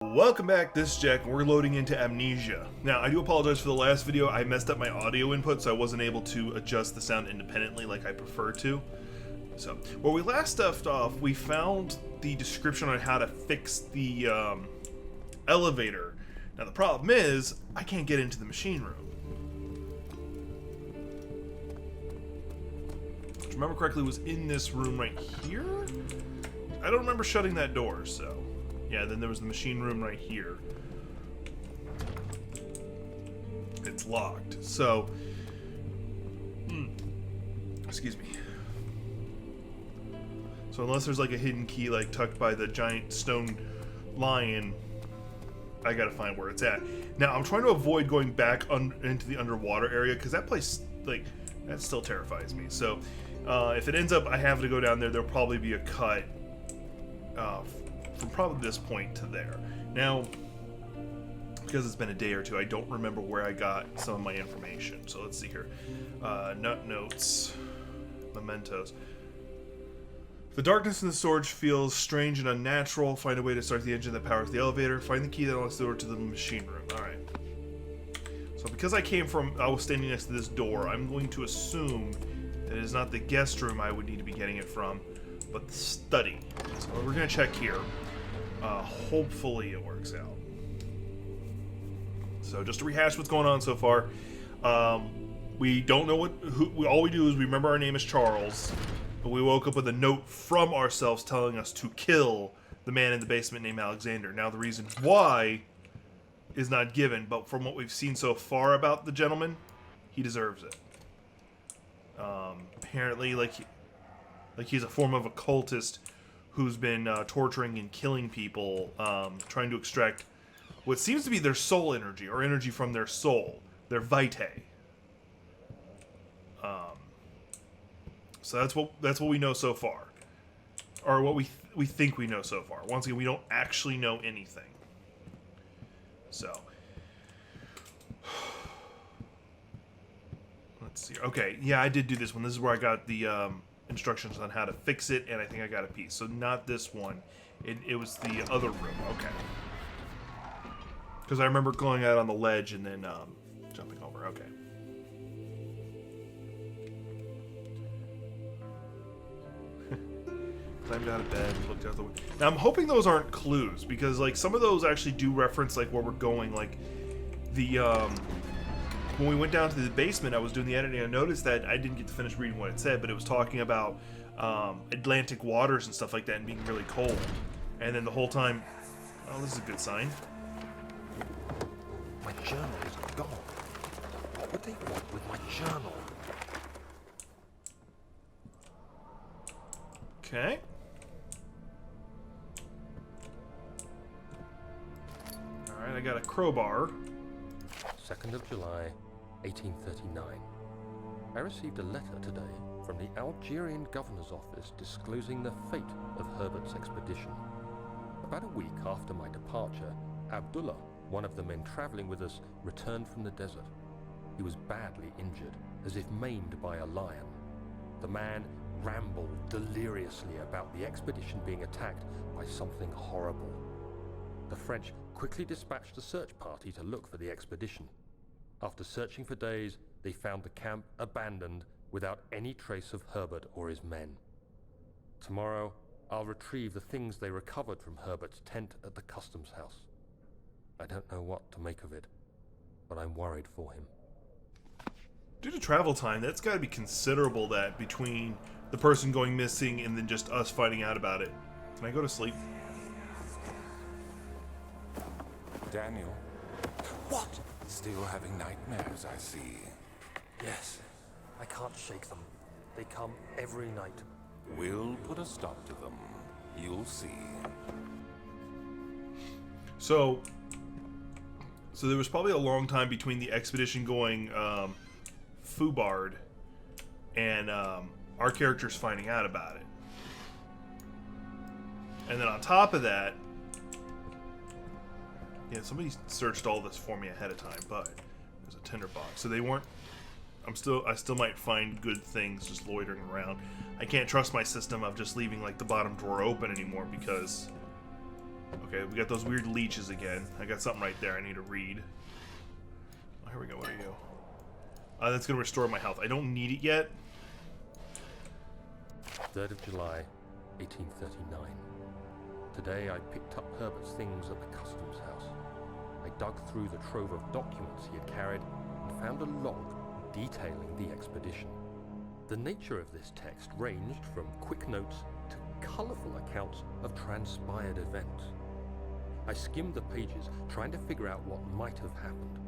Welcome back, this is Jack, and we're loading into Amnesia. Now, I do apologize for the last video. I messed up my audio input, so I wasn't able to adjust the sound independently like I prefer to. So, where we last left off, we found the description on how to fix the elevator. Now, the problem is, I can't get into the machine room. If I remember correctly, it was in this room right here? I don't remember shutting that door, so... Yeah, then there was the machine room right here. It's locked. So, excuse me. So unless there's like a hidden key like tucked by the giant stone lion, I gotta find where it's at. Now, I'm trying to avoid going back into the underwater area because that place, like, that still terrifies me. So, if it ends up I have to go down there, there'll probably be a cut from probably this point to there. Now, because it's been a day or two, I don't remember where I got some of my information. So let's see here. Nut notes, mementos. The darkness in the storage feels strange and unnatural. Find a way to start the engine that powers the elevator. Find the key that unlocks the door to the machine room. Alright. So because I was standing next to this door, I'm going to assume that it is not the guest room I would need to be getting it from, but the study. So we're going to check here. Hopefully it works out. So just to rehash what's going on so far, we don't know all we do is we remember our name is Charles, but we woke up with a note from ourselves telling us to kill the man in the basement named Alexander. Now the reason why is not given, but from what we've seen so far about the gentleman, he deserves it. Apparently, like he's a form of a cultist who's been torturing and killing people, trying to extract what seems to be their soul energy, or energy from their soul, their vitae. So that's what we know so far, or what we think we know so far. Once again, we don't actually know anything. So let's see. Okay, yeah, I did do this one. This is where I got the instructions on how to fix it, and I think I got a piece. So not this one. It was the other room. Okay. Because I remember going out on the ledge and then jumping over. Okay. Climbed out of bed and looked out the window. Now I'm hoping those aren't clues, because like some of those actually do reference like where we're going. Like the when we went down to the basement, I was doing the editing. I noticed that I didn't get to finish reading what it said, but it was talking about Atlantic waters and stuff like that and being really cold. And then the whole time, oh, this is a good sign. My journal is gone. What would they want with my journal? Okay. Alright, I got a crowbar. 2nd of July, 1839. I received a letter today from the Algerian governor's office disclosing the fate of Herbert's expedition. About a week after my departure, Abdullah, one of the men traveling with us, returned from the desert. He was badly injured, as if maimed by a lion. The man rambled deliriously about the expedition being attacked by something horrible. The French quickly dispatched a search party to look for the expedition. After searching for days, they found the camp abandoned without any trace of Herbert or his men. Tomorrow, I'll retrieve the things they recovered from Herbert's tent at the customs house. I don't know what to make of it, but I'm worried for him. Due to travel time, that's got to be considerable, that between the person going missing and then just us finding out about it. Can I go to sleep? Daniel, What? still having nightmares, I see. Yes, I can't shake them. They come every night. We'll put a stop to them. You'll see. So there was probably a long time between the expedition going Fubard and our characters finding out about it. And then on top of that, yeah, somebody searched all this for me ahead of time, but there's a tinderbox. So they weren't. I still might find good things just loitering around. I can't trust my system of just leaving like the bottom drawer open anymore, because Okay, we got those weird leeches again. I got something right there I need to read. Oh, here we go. What are you? That's going to restore my health. I don't need it yet. 3rd of July, 1839. Today I picked up Herbert's things at the customs house. I dug through the trove of documents he had carried and found a log detailing the expedition. The nature of this text ranged from quick notes to colourful accounts of transpired events. I skimmed the pages, trying to figure out what might have happened.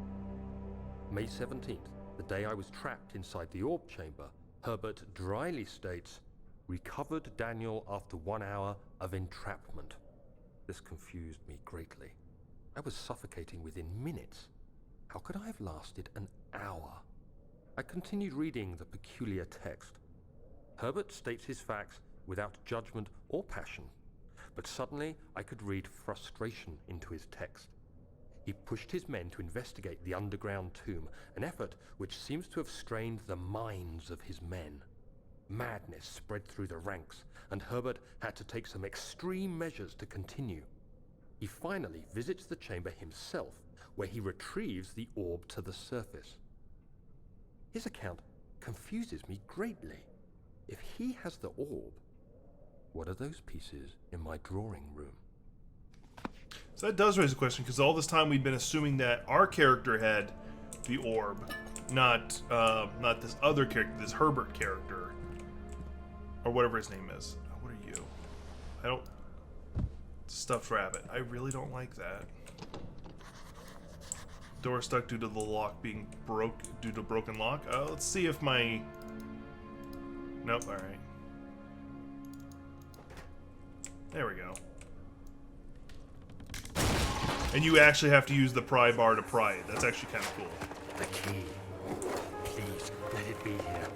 May 17th, the day I was trapped inside the orb chamber, Herbert dryly states, "Recovered Daniel after 1 hour of entrapment." This confused me greatly. I was suffocating within minutes. How could I have lasted an hour? I continued reading the peculiar text. Herbert states his facts without judgment or passion, but suddenly I could read frustration into his text. He pushed his men to investigate the underground tomb, an effort which seems to have strained the minds of his men. Madness spread through the ranks, and Herbert had to take some extreme measures to continue. He finally visits the chamber himself, where he retrieves the orb to the surface. His account confuses me greatly. If he has the orb, what are those pieces in my drawing room? So that does raise a question, because all this time we've been assuming that our character had the orb, not this other character, this Herbert character, or whatever his name is. What are you? I don't... Stuffed rabbit. I really don't like that. Door stuck due to the lock being due to broken lock. Let's see if my... Nope, alright. There we go. And you actually have to use the pry bar to pry it. That's actually kind of cool. The key. Please, let it be here.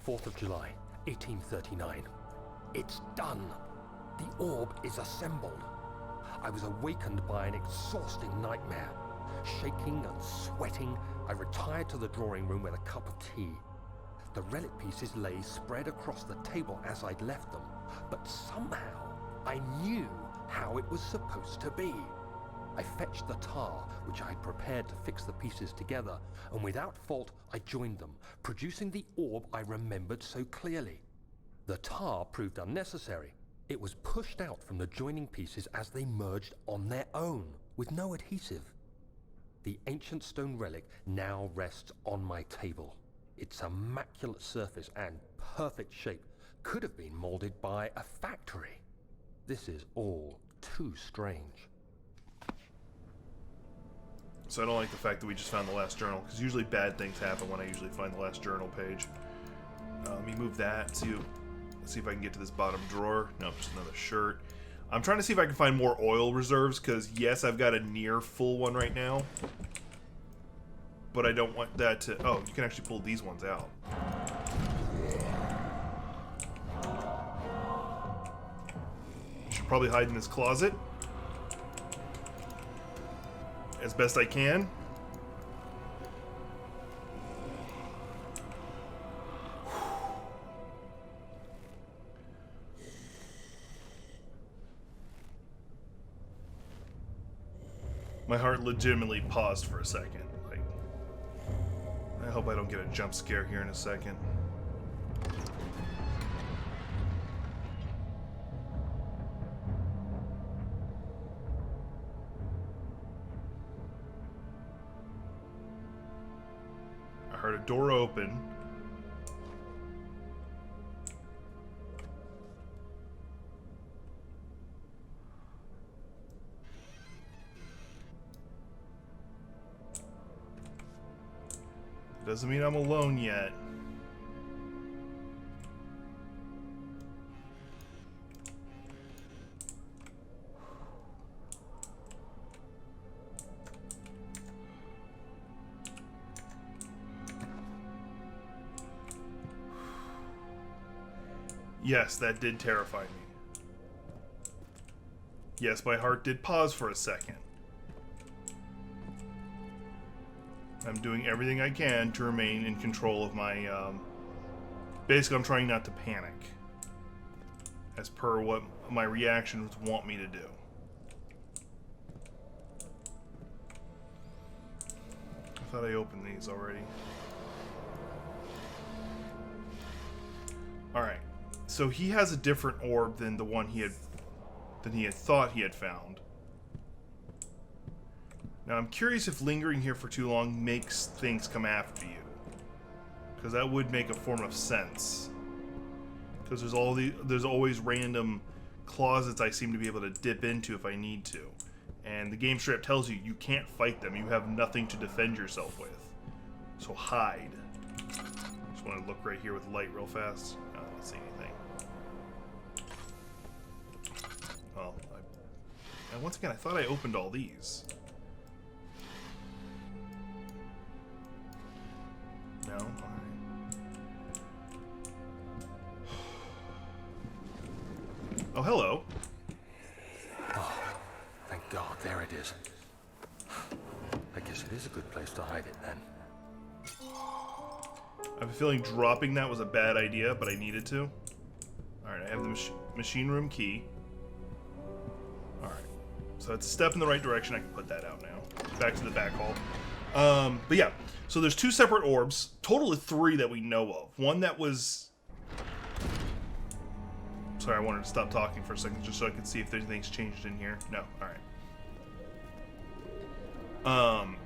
Fourth of July, 1839. It's done. The orb is assembled. I was awakened by an exhausting nightmare. Shaking and sweating, I retired to the drawing room with a cup of tea. The relic pieces lay spread across the table as I'd left them, but somehow I knew how it was supposed to be. I fetched the tar, which I had prepared to fix the pieces together, and without fault I joined them, producing the orb I remembered so clearly. The tar proved unnecessary. It was pushed out from the joining pieces as they merged on their own, with no adhesive. The ancient stone relic now rests on my table. Its immaculate surface and perfect shape could have been molded by a factory. This is all too strange. So I don't like the fact that we just found the last journal, because usually bad things happen when I usually find the last journal page. Let me move that. Let's see if I can get to this bottom drawer. No, just another shirt. I'm trying to see if I can find more oil reserves, because yes, I've got a near full one right now. But I don't want that to... Oh, you can actually pull these ones out. Should probably hide in this closet as best I can. My heart legitimately paused for a second. Like, I hope I don't get a jump scare here in a second. I heard a door open. Doesn't mean I'm alone yet. Yes, that did terrify me. Yes, my heart did pause for a second. I'm doing everything I can to remain in control of my basically I'm trying not to panic, as per what my reactions want me to do. I thought I opened these already. Alright. So he has a different orb than the one he had thought he had found. Now I'm curious if lingering here for too long makes things come after you. Because that would make a form of sense. Because there's always random closets I seem to be able to dip into if I need to. And the game straight up tells you can't fight them. You have nothing to defend yourself with. So hide. Just want to look right here with light real fast. No, I don't see anything. Well, and once again, I thought I opened all these. No? Alright. Oh, hello. Oh, thank God, there it is. I guess it is a good place to hide it then. I have a feeling dropping that was a bad idea, but I needed to. Alright, I have the machine room key. Alright. So that's a step in the right direction. I can put that out now. Back to the back hall. But yeah, so there's 2 separate orbs. Total of 3 that we know of. One that was... Sorry, I wanted to stop talking for a second just so I could see if anything's changed in here. No, alright.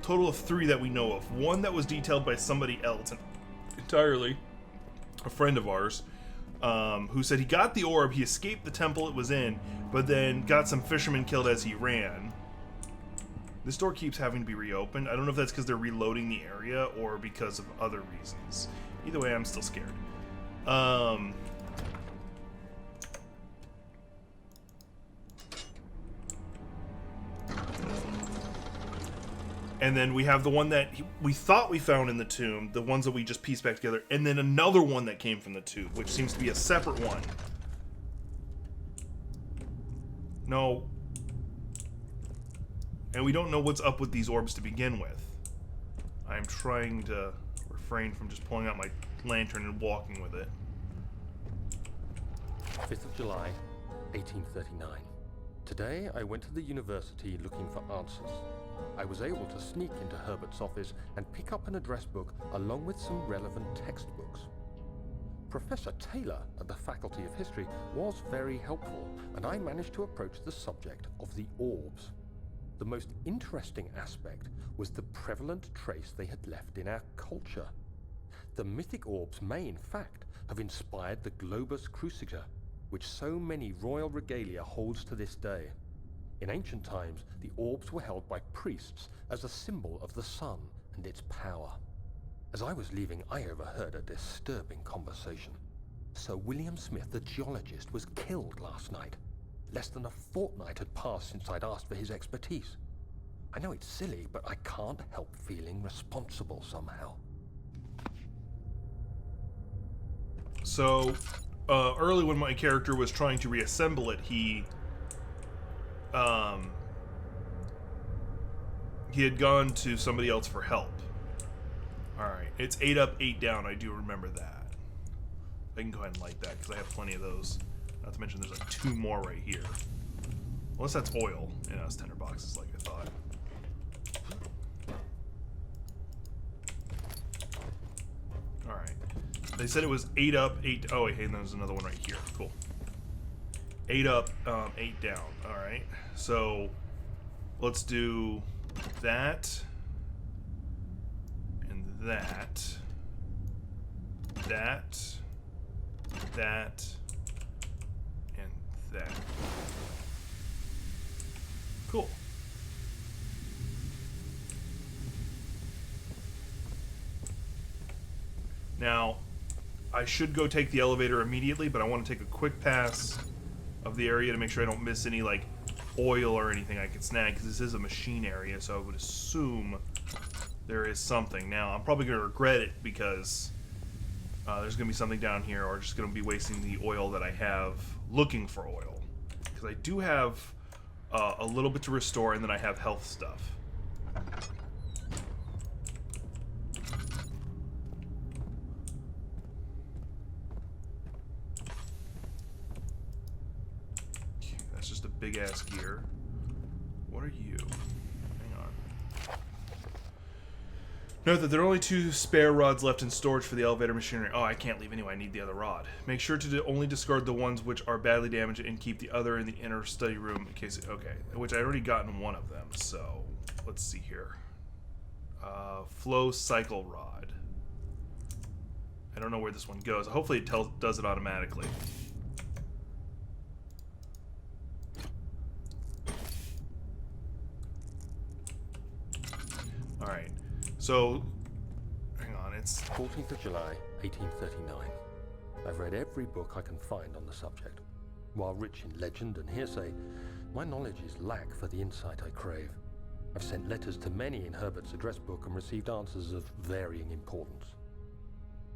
Total of 3 that we know of. One that was detailed by somebody else, entirely a friend of ours, who said he got the orb, he escaped the temple it was in, but then got some fishermen killed as he ran. This door keeps having to be reopened. I don't know if that's because they're reloading the area or because of other reasons. Either way, I'm still scared. And then we have the one that we thought we found in the tomb, the ones that we just pieced back together, and then another one that came from the tomb, which seems to be a separate one. No. And we don't know what's up with these orbs to begin with. I'm trying to refrain from just pulling out my lantern and walking with it. 5th of July, 1839. Today, I went to the university looking for answers. I was able to sneak into Herbert's office and pick up an address book along with some relevant textbooks. Professor Taylor at the Faculty of History was very helpful, and I managed to approach the subject of the orbs. The most interesting aspect was the prevalent trace they had left in our culture. The mythic orbs may, in fact, have inspired the globus cruciger, which so many royal regalia holds to this day. In ancient times, the orbs were held by priests as a symbol of the sun and its power. As I was leaving, I overheard a disturbing conversation. Sir William Smith, the geologist, was killed last night. Less than a fortnight had passed since I'd asked for his expertise. I know it's silly, but I can't help feeling responsible somehow. So, early when my character was trying to reassemble it, he had gone to somebody else for help. Alright, it's 8 up, 8 down. I do remember that. I can go ahead and light that, because I have plenty of those. Not to mention there's like 2 more right here. Unless that's oil. Yeah, it's tender boxes like I thought. Alright. They said it was 8 up, 8... Oh, wait, hey, there's another one right here. Cool. 8 up, 8 down. Alright. So, let's do that. And that. That. That. And that. Cool. Now, I should go take the elevator immediately, but I want to take a quick pass of the area to make sure I don't miss any, like, oil or anything I can snag, because this is a machine area, so I would assume there is something. Now, I'm probably going to regret it, because there's going to be something down here, or just going to be wasting the oil that I have looking for oil. Because I do have a little bit to restore, and then I have health stuff. big ass gear. What are you? Hang on. Note that there are only 2 spare rods left in storage for the elevator machinery. Oh, I can't leave anyway. I need the other rod. Make sure to only discard the ones which are badly damaged and keep the other in the inner study room in case. Okay, which I already gotten one of them. So let's see here. Flow cycle rod. I don't know where this one goes. Hopefully it does it automatically. Alright. So, hang on, it's 14th of July, 1839. I've read every book I can find on the subject. While rich in legend and hearsay, my knowledge is lack for the insight I crave. I've sent letters to many in Herbert's address book and received answers of varying importance.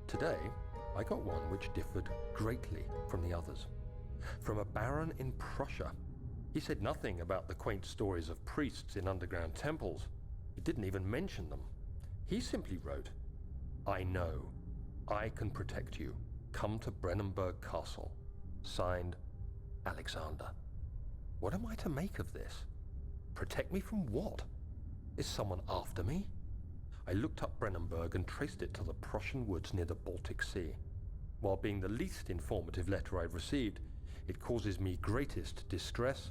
Today, I got one which differed greatly from the others. From a baron in Prussia. He said nothing about the quaint stories of priests in underground temples. He didn't even mention them. He simply wrote, "I know. I can protect you. Come to Brennenburg Castle. Signed, Alexander." What am I to make of this? Protect me from what? Is someone after me? I looked up Brennenburg and traced it to the Prussian woods near the Baltic Sea. While being the least informative letter I've received, it causes me greatest distress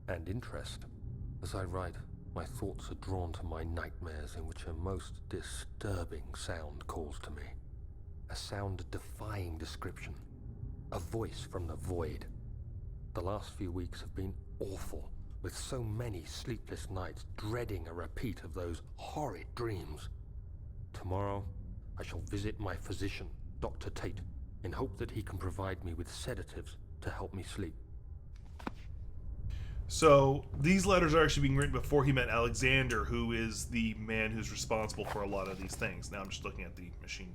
and interest. As I write, my thoughts are drawn to my nightmares in which a most disturbing sound calls to me. A sound defying description. A voice from the void. The last few weeks have been awful, with so many sleepless nights dreading a repeat of those horrid dreams. Tomorrow, I shall visit my physician, Dr. Tate, in hope that he can provide me with sedatives to help me sleep. So these letters are actually being written before he met Alexander, who is the man who's responsible for a lot of these things. Now I'm just looking at the machine.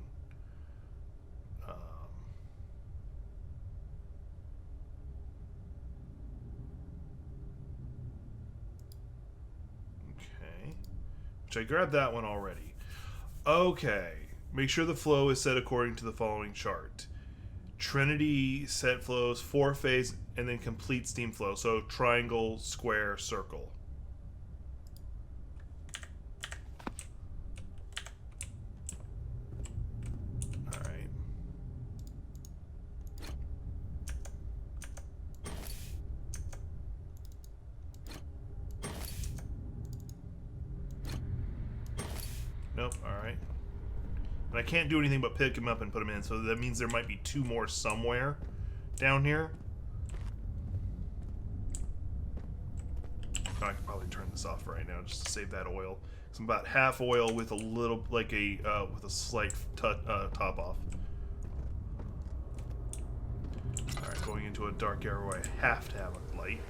Okay. Which I grabbed that one already. Okay. Make sure the flow is set according to the following chart. Trinity set flows 4-phase and then complete steam flow. So triangle, square, circle. Alright. Nope, alright. And I can't do anything but pick him up and put him in, so that means there might be 2 more somewhere down here. I could probably turn this off right now just to save that oil. So I'm about half oil with a little, like a, with a slight top off. Alright, going into a dark area where I have to have a light.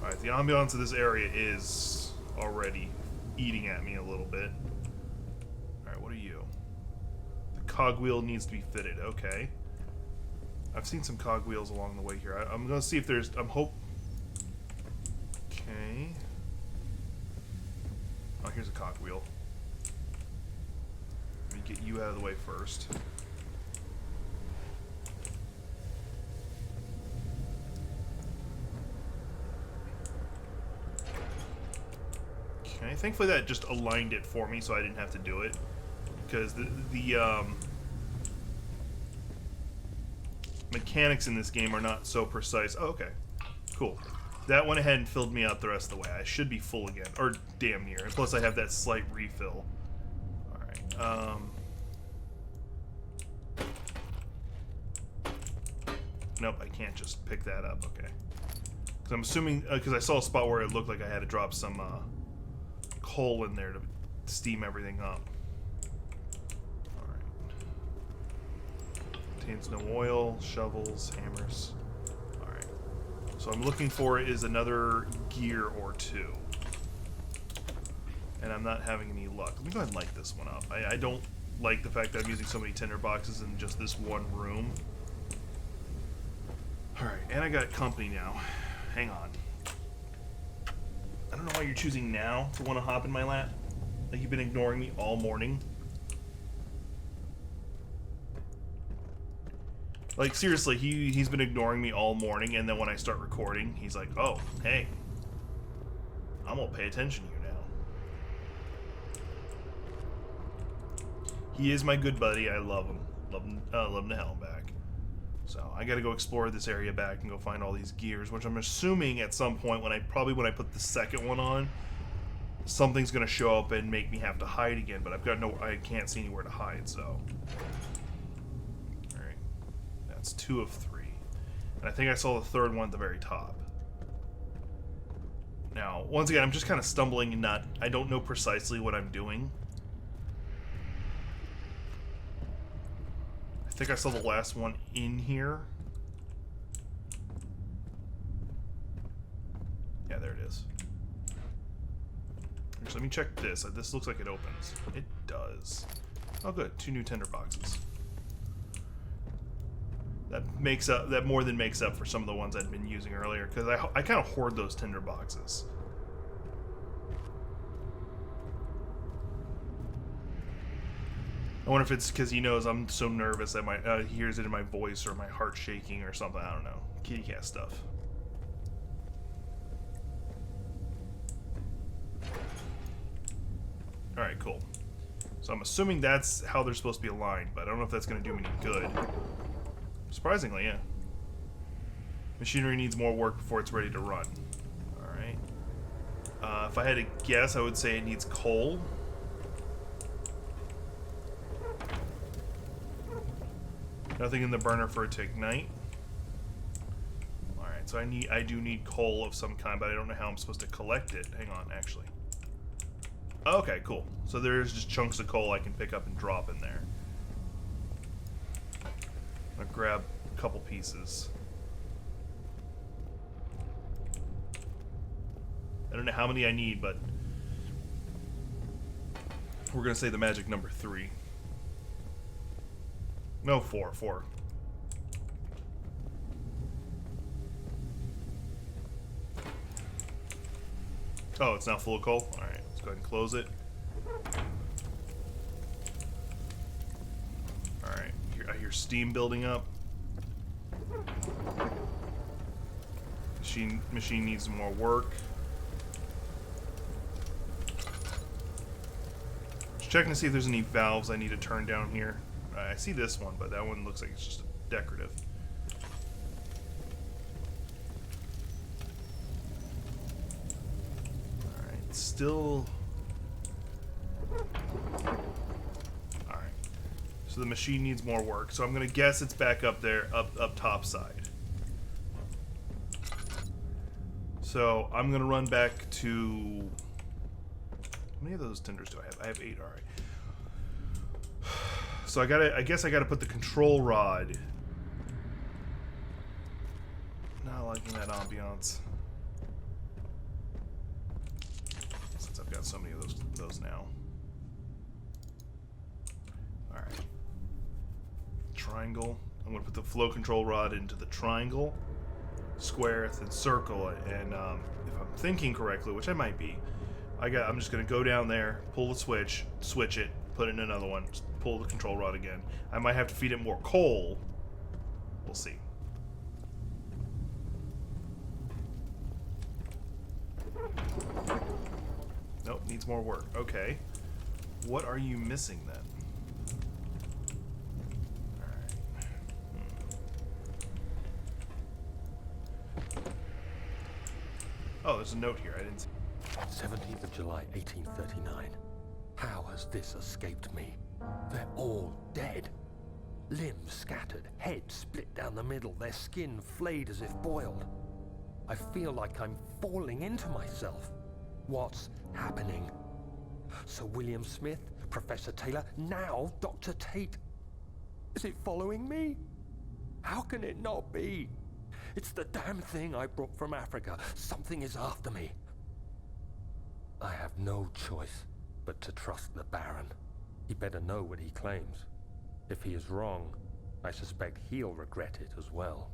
Alright, the ambiance of this area is already eating at me a little bit. Alright, what are you? The cogwheel needs to be fitted. Okay. I've seen some cogwheels along the way here. I'm gonna see if there's... Okay. Oh, here's a cogwheel. Let me get you out of the way first. Okay, thankfully that just aligned it for me so I didn't have to do it. Because the mechanics in this game are not so precise. Oh, okay. Cool. That went ahead and filled me out the rest of the way. I should be full again. Or damn near. And plus I have that slight refill. Alright. Nope, I can't just pick that up. Okay. Because I'm assuming... Because I saw a spot where it looked like I had to drop some coal in there to steam everything up. Contains no oil, shovels, hammers. Alright. So I'm looking for is another gear or 2. And I'm not having any luck. Let me go ahead and light this one up. I don't like the fact that I'm using so many tinder boxes in just this one room. Alright, and I got company now. Hang on. I don't know why you're choosing now to want to hop in my lap. Like you've been ignoring me all morning. Like, seriously, he's been ignoring me all morning, and then when I start recording, he's like, oh, hey, I'm gonna pay attention to you now. He is my good buddy. I love him. Love him to hell and back. So I gotta go explore this area back and go find all these gears, which I'm assuming at some point when I put the second one on, something's gonna show up and make me have to hide again, but I can't see anywhere to hide, so. Alright. That's 2 of 3. And I think I saw the third one at the very top. Now, once again, I'm just kind of stumbling and I don't know precisely what I'm doing. I think I saw the last one in here. Yeah, there it is. Actually, let me check this. This looks like it opens. It does. Oh, good. 2 new tinder boxes. That more than makes up for some of the ones I'd been using earlier, because I kind of hoard those tinder boxes. I wonder if it's because he knows I'm so nervous that he hears it in my voice or my heart shaking or something. I don't know. Kitty cat stuff. Alright, cool. So I'm assuming that's how they're supposed to be aligned, but I don't know if that's going to do me any good. Surprisingly, yeah. Machinery needs more work before it's ready to run. Alright. If I had to guess, I would say it needs coal. Nothing in the burner for it to ignite. Alright, so I do need coal of some kind, but I don't know how I'm supposed to collect it. Hang on, actually. Okay, cool. So there's just chunks of coal I can pick up and drop in there. I'll grab a couple pieces. I don't know how many I need, but we're gonna say the magic number 3. No, 4. Oh, it's now full of coal? Alright, let's go ahead and close it. Alright, I hear steam building up. Machine needs more work. Just checking to see if there's any valves I need to turn down here. I see this one, but that one looks like it's just decorative. Alright, still... Alright. So the machine needs more work, so I'm gonna guess it's back up there, up top side. So I'm gonna run back to... How many of those tinders do I have? I have 8, alright. So I guess I gotta put the control rod. Not liking that ambiance. Since I've got so many of those now. Alright. Triangle. I'm gonna put the flow control rod into the triangle, square, then circle, and if I'm thinking correctly, which I might be, I'm just gonna go down there, pull the switch it, put it in another one, pull the control rod again. I might have to feed it more coal. We'll see. Nope, needs more work. Okay. What are you missing then? Alright. Oh, there's a note here. I didn't see. 17th of July, 1839. How has this escaped me? They're all dead. Limbs scattered, heads split down the middle, their skin flayed as if boiled. I feel like I'm falling into myself. What's happening? Sir William Smith, Professor Taylor, now Dr. Tate. Is it following me? How can it not be? It's the damn thing I brought from Africa. Something is after me. I have no choice but to trust the Baron. He better know what he claims. If he is wrong, I suspect he'll regret it as well.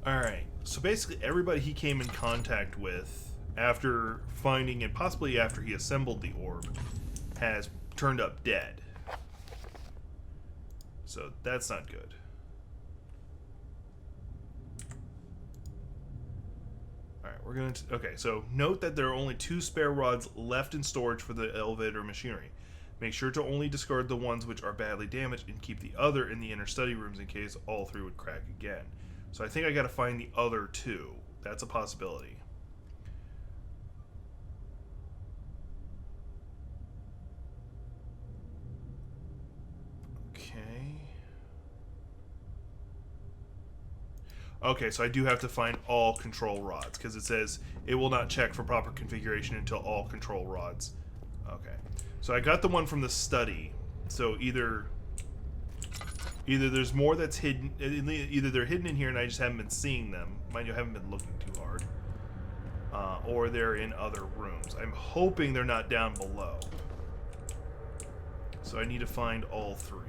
Alright, so basically everybody he came in contact with after finding and possibly after he assembled the orb has turned up dead. So that's not good. Alright, we're going to... Okay, so note that there are only 2 spare rods left in storage for the elevator machinery. Make sure to only discard the ones which are badly damaged and keep the other in the inner study rooms in case all 3 would crack again. So I think I gotta find the other 2. That's a possibility. Okay, so I do have to find all control rods, because it says it will not check for proper configuration until all control rods. Okay. So I got the one from the study. So either there's more that's hidden, either they're hidden in here and I just haven't been seeing them. Mind you, I haven't been looking too hard. Or they're in other rooms. I'm hoping they're not down below. So I need to find all 3.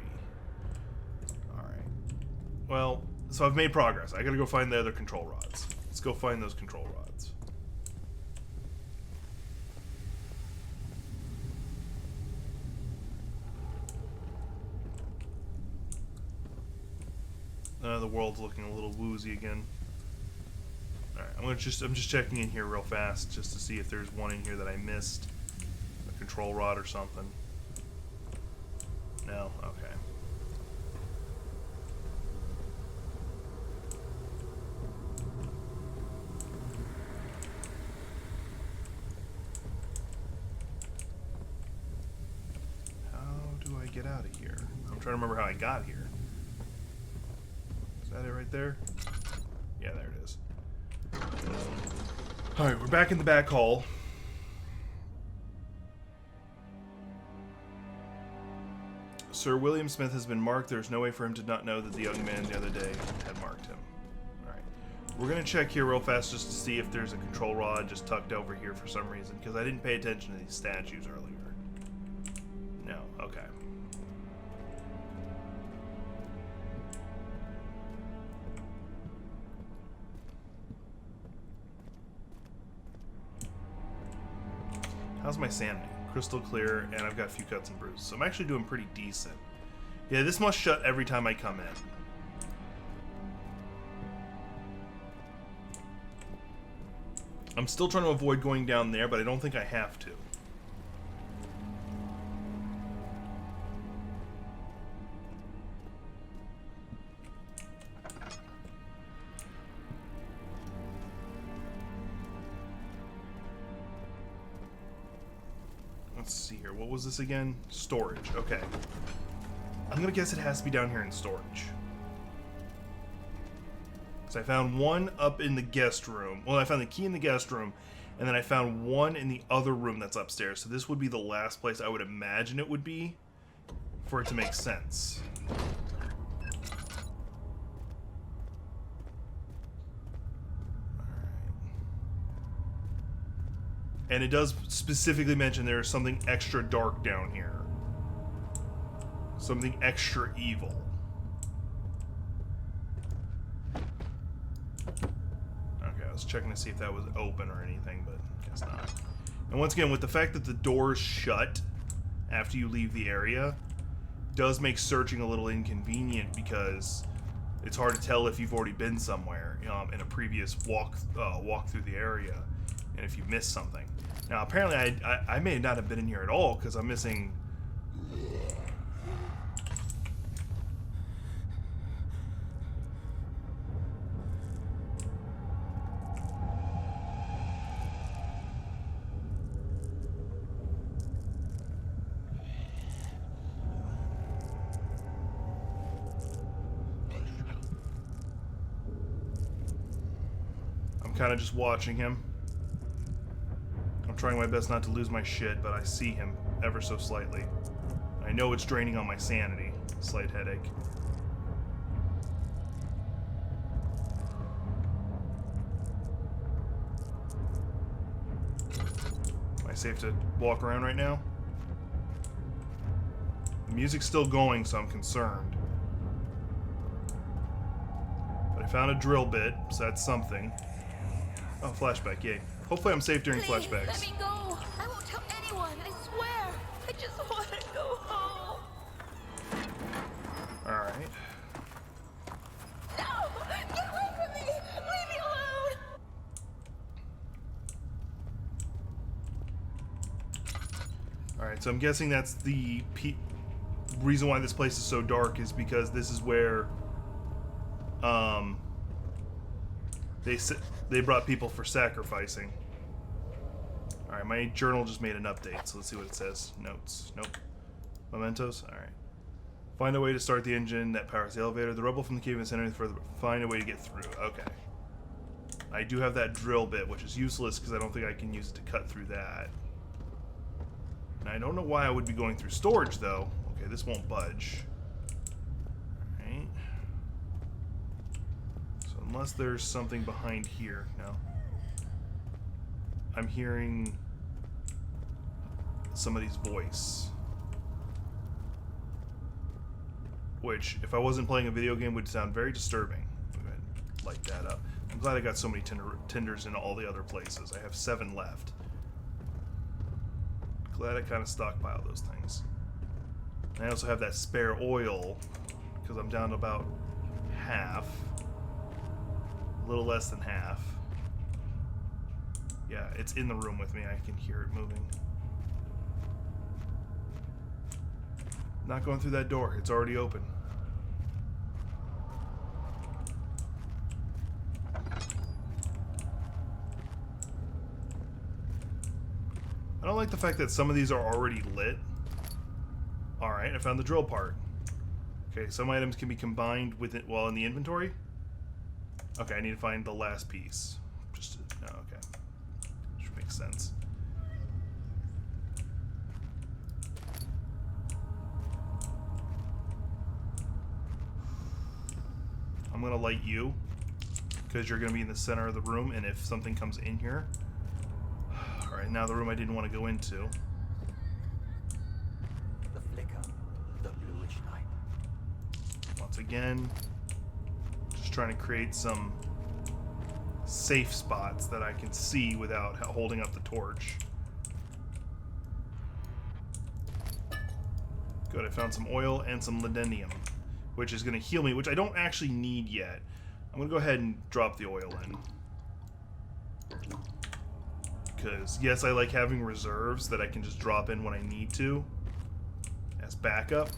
Alright. Well... So I've made progress. I gotta go find the other control rods. Let's go find those control rods. The world's looking a little woozy again. Alright, I'm just checking in here real fast just to see if there's one in here that I missed. A control rod or something. No? Okay. Get out of here. I'm trying to remember how I got here. Is that it right there? Yeah, there it is. Alright, we're back in the back hall. Sir William Smith has been marked. There's no way for him to not know that the young man the other day had marked him. Alright. We're going to check here real fast just to see if there's a control rod just tucked over here for some reason, because I didn't pay attention to these statues earlier. No, okay. How's my sanity? Crystal clear, and I've got a few cuts and bruises. So I'm actually doing pretty decent. Yeah, this must shut every time I come in. I'm still trying to avoid going down there, but I don't think I have to. Let's see here. What was this again? Storage. Okay. I'm gonna guess it has to be down here in storage. So I found one up in the guest room. Well, I found the key in the guest room, and then I found one in the other room that's upstairs. So this would be the last place I would imagine it would be for it to make sense. And it does specifically mention there's something extra dark down here. Something extra evil. Okay, I was checking to see if that was open or anything, but guess not. And once again, with the fact that the doors shut after you leave the area, does make searching a little inconvenient because it's hard to tell if you've already been somewhere in a previous walk through the area, and if you missed something. Now, apparently, I may not have been in here at all because I'm missing. I'm kind of just watching him. I'm trying my best not to lose my shit, but I see him ever so slightly. I know it's draining on my sanity. Slight headache. Am I safe to walk around right now? The music's still going, so I'm concerned. But I found a drill bit, so that's something. Oh, flashback, yay. Hopefully I'm safe during Please, flashbacks. let me go. I won't tell anyone, I swear. I just want to go home. Alright. Alright, so I'm guessing that's the reason why this place is so dark is because this is where they brought people for sacrificing. Alright, my journal just made an update, so let's see what it says. Notes. Nope. Mementos? Alright. Find a way to start the engine that powers the elevator. The rubble from the cave is entering further. Find a way to get through. Okay. I do have that drill bit, which is useless because I don't think I can use it to cut through that. And I don't know why I would be going through storage, though. Okay, this won't budge. Alright. So unless there's something behind here. No. I'm hearing somebody's voice. Which, if I wasn't playing a video game, would sound very disturbing. Go ahead and light that up. I'm glad I got so many tinders in all the other places. I have 7 left. Glad I kind of stockpiled those things. And I also have that spare oil, because I'm down to about half. A little less than half. Yeah, it's in the room with me. I can hear it moving. Not going through that door. It's already open. I don't like the fact that some of these are already lit. Alright, I found the drill part. Okay, some items can be combined with it while in the inventory. Okay, I need to find the last piece. No, okay. Which makes sense. I'm gonna light you because you're gonna be in the center of the room, and if something comes in here. Alright, now the room I didn't want to go into. The flicker, the bluish light. Once again, just trying to create some safe spots that I can see without holding up the torch. Good, I found some oil and some ladinium, which is going to heal me, which I don't actually need yet. I'm going to go ahead and drop the oil in. Because, yes, I like having reserves that I can just drop in when I need to as backup.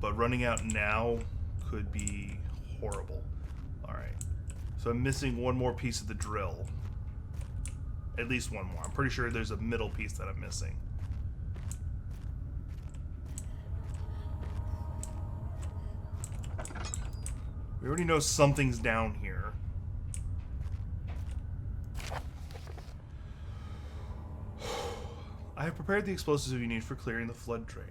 But running out now could be horrible. Alright. So I'm missing one more piece of the drill. At least one more. I'm pretty sure there's a middle piece that I'm missing. We already know something's down here. I have prepared the explosives you need for clearing the flood drain.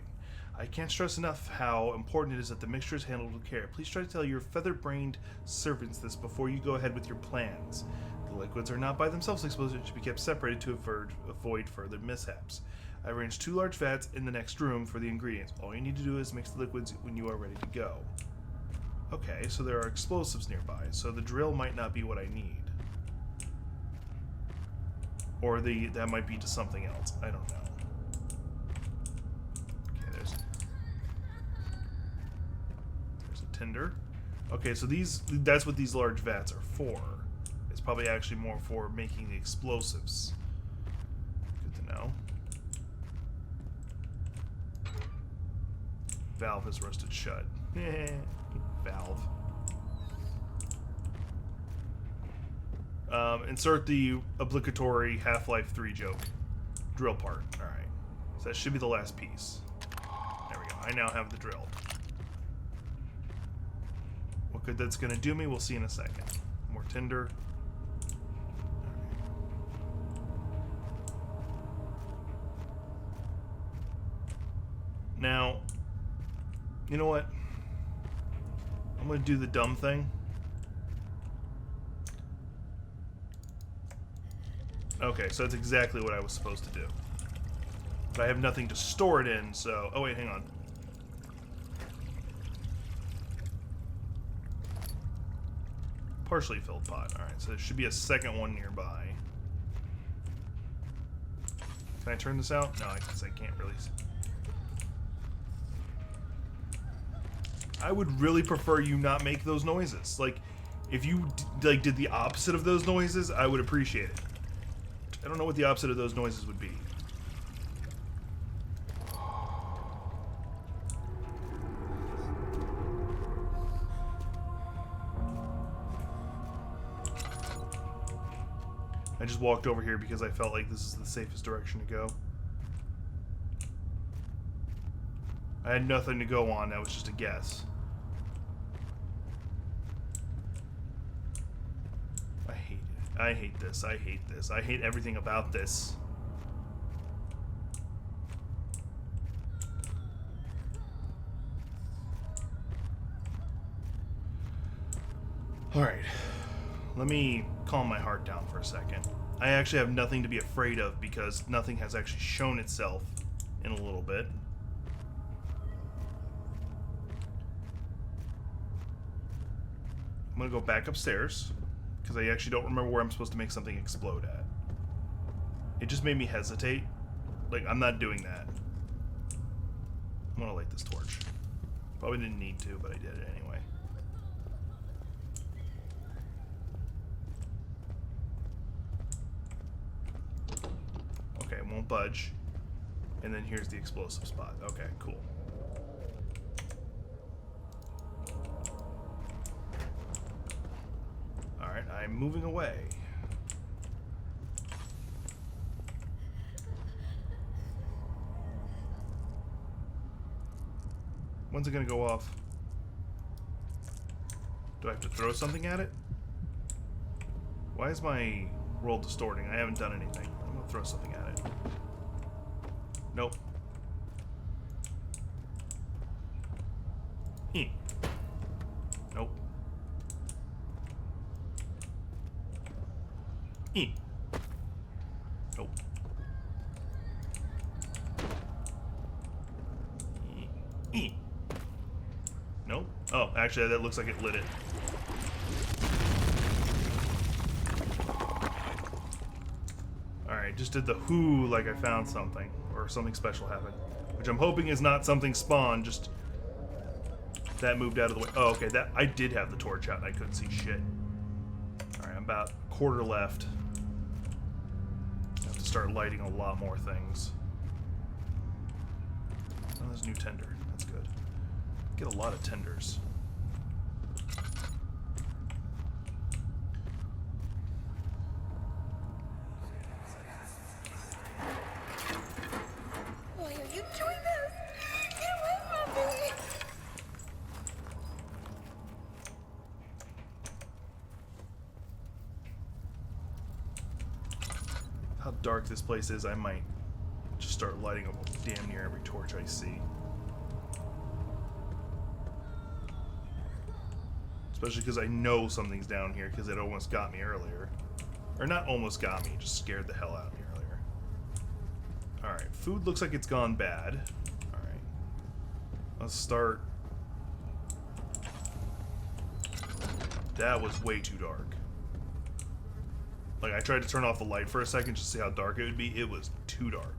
I can't stress enough how important it is that the mixture is handled with care. Please try to tell your feather-brained servants this before you go ahead with your plans. The liquids are not by themselves explosive and should be kept separated to avoid further mishaps. I arranged 2 large vats in the next room for the ingredients. All you need to do is mix the liquids when you are ready to go. Okay, so there are explosives nearby, so the drill might not be what I need. Or that might be to something else. I don't know. Okay, there's a tinder. Okay, so that's what these large vats are for. It's probably actually more for making the explosives. Good to know. Valve is rusted shut. Valve. Insert the obligatory Half-Life 3 joke. Drill part. Alright. So that should be the last piece. There we go. I now have the drill. What good that's going to do me, we'll see in a second. More tinder. Now, you know what? I'm going to do the dumb thing. Okay, so that's exactly what I was supposed to do. But I have nothing to store it in, so... Oh, wait, hang on. Partially filled pot. Alright, so there should be a second one nearby. Can I turn this out? No, I guess I can't really... I would really prefer you not make those noises. Like, if you did the opposite of those noises, I would appreciate it. I don't know what the opposite of those noises would be. I just walked over here because I felt like this is the safest direction to go. I had nothing to go on, that was just a guess. I hate it. I hate this. I hate this. I hate everything about this. Alright. Let me calm my heart down for a second. I actually have nothing to be afraid of because nothing has actually shown itself in a little bit. I'm gonna go back upstairs because I actually don't remember where I'm supposed to make something explode at. It just made me hesitate. Like, I'm not doing that. I'm gonna light this torch. Probably didn't need to, but I did it anyway. Okay, it won't budge. And then here's the explosive spot. Okay, cool. Alright, I'm moving away. When's it gonna go off? Do I have to throw something at it? Why is my roll distorting? I haven't done anything. I'm gonna throw something at it. Nope. Nope. Nope. Nope. Oh, actually, that looks like it lit it. Alright, just did the whoo like I found something. Or something special happened. Which I'm hoping is not something spawned, just... That moved out of the way. Oh, okay, that I did have the torch out and I couldn't see shit. Alright, I'm about a quarter left. I have to start lighting a lot more things. Oh, there's a new tender. That's good. Get a lot of tenders. Why are you doing this? Get away from me! How dark this place is, I might just start lighting up damn near every torch I see. Especially because I know something's down here because it almost got me earlier. Or not almost got me, just scared the hell out of me earlier. Alright, food looks like it's gone bad. Alright. Let's start. That was way too dark. Like, I tried to turn off the light for a second just to see how dark it would be. It was too dark.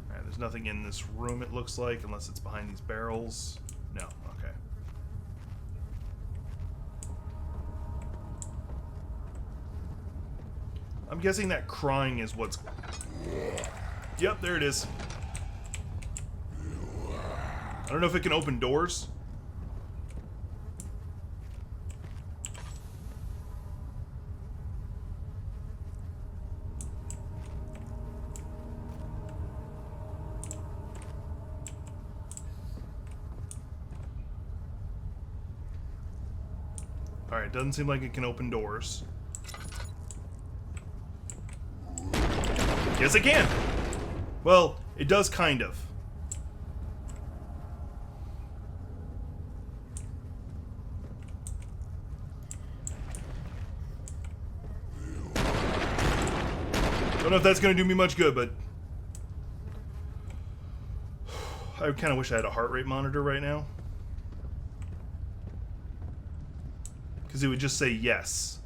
Alright, there's nothing in this room, it looks like, unless it's behind these barrels. No, okay. I'm guessing that crying is what's... Yep, there it is. I don't know if it can open doors. Alright, doesn't seem like it can open doors. Yes, it can! Well, it does kind of. Don't know if that's going to do me much good, but... I kind of wish I had a heart rate monitor right now. Because it would just say yes.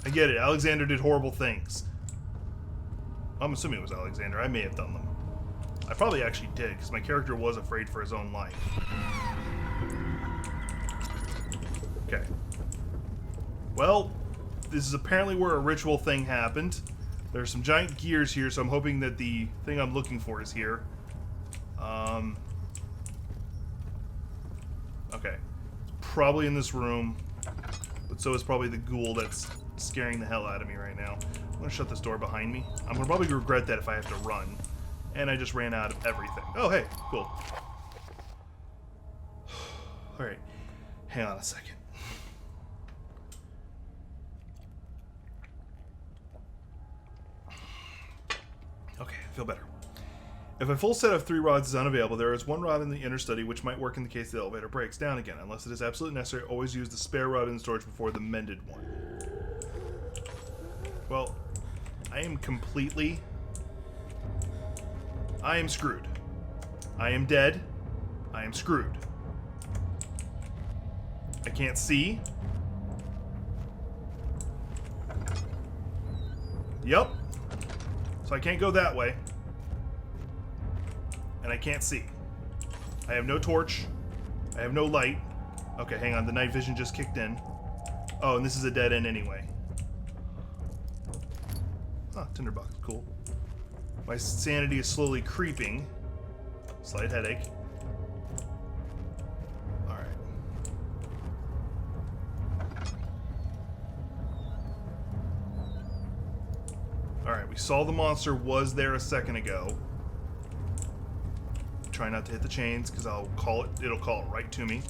I get it. Alexander did horrible things. I'm assuming it was Alexander. I may have done them. I probably actually did, because my character was afraid for his own life. Okay. Well, this is apparently where a ritual thing happened. There's some giant gears here, so I'm hoping that the thing I'm looking for is here. Okay. It's probably in this room. But so is probably the ghoul that's scaring the hell out of me right now. I'm going to shut this door behind me. I'm going to probably regret that if I have to run. And I just ran out of everything. Oh, hey. Cool. Alright. Hang on a second. Okay, I feel better. If a full set of 3 rods is unavailable, there is 1 rod in the understudy which might work in the case the elevator breaks down again. Unless it is absolutely necessary, always use the spare rod in storage before the mended one. Well, I am screwed. I am dead. I am screwed. I can't see. Yep. So I can't go that way. And I can't see. I have no torch. I have no light. Okay, hang on. The night vision just kicked in. Oh, and this is a dead end anyway. Ah, tinderbox. Cool. My sanity is slowly creeping. Slight headache. Alright. Alright, we saw the monster was there a second ago. Try not to hit the chains, because it'll call it right to me.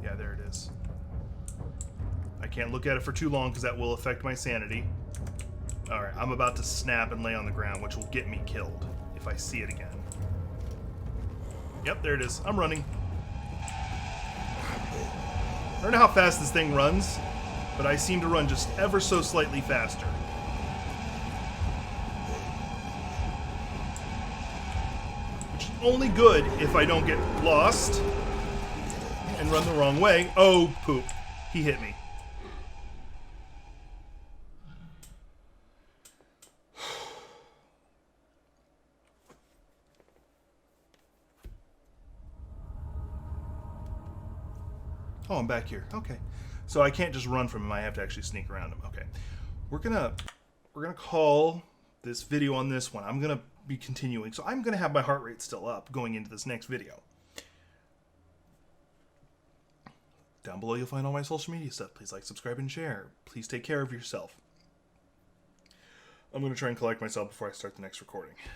Yeah, there it is. I can't look at it for too long because that will affect my sanity. Alright, I'm about to snap and lay on the ground, which will get me killed if I see it again. Yep, there it is. I'm running. I don't know how fast this thing runs, but I seem to run just ever so slightly faster. Which is only good if I don't get lost and run the wrong way. Oh, poop. He hit me. Oh, I'm back here. Okay. So I can't just run from him. I have to actually sneak around him. Okay. We're gonna call this video on this one. I'm gonna be continuing. So I'm gonna have my heart rate still up going into this next video. Down below you'll find all my social media stuff. Please like, subscribe, and share. Please take care of yourself. I'm gonna try and collect myself before I start the next recording.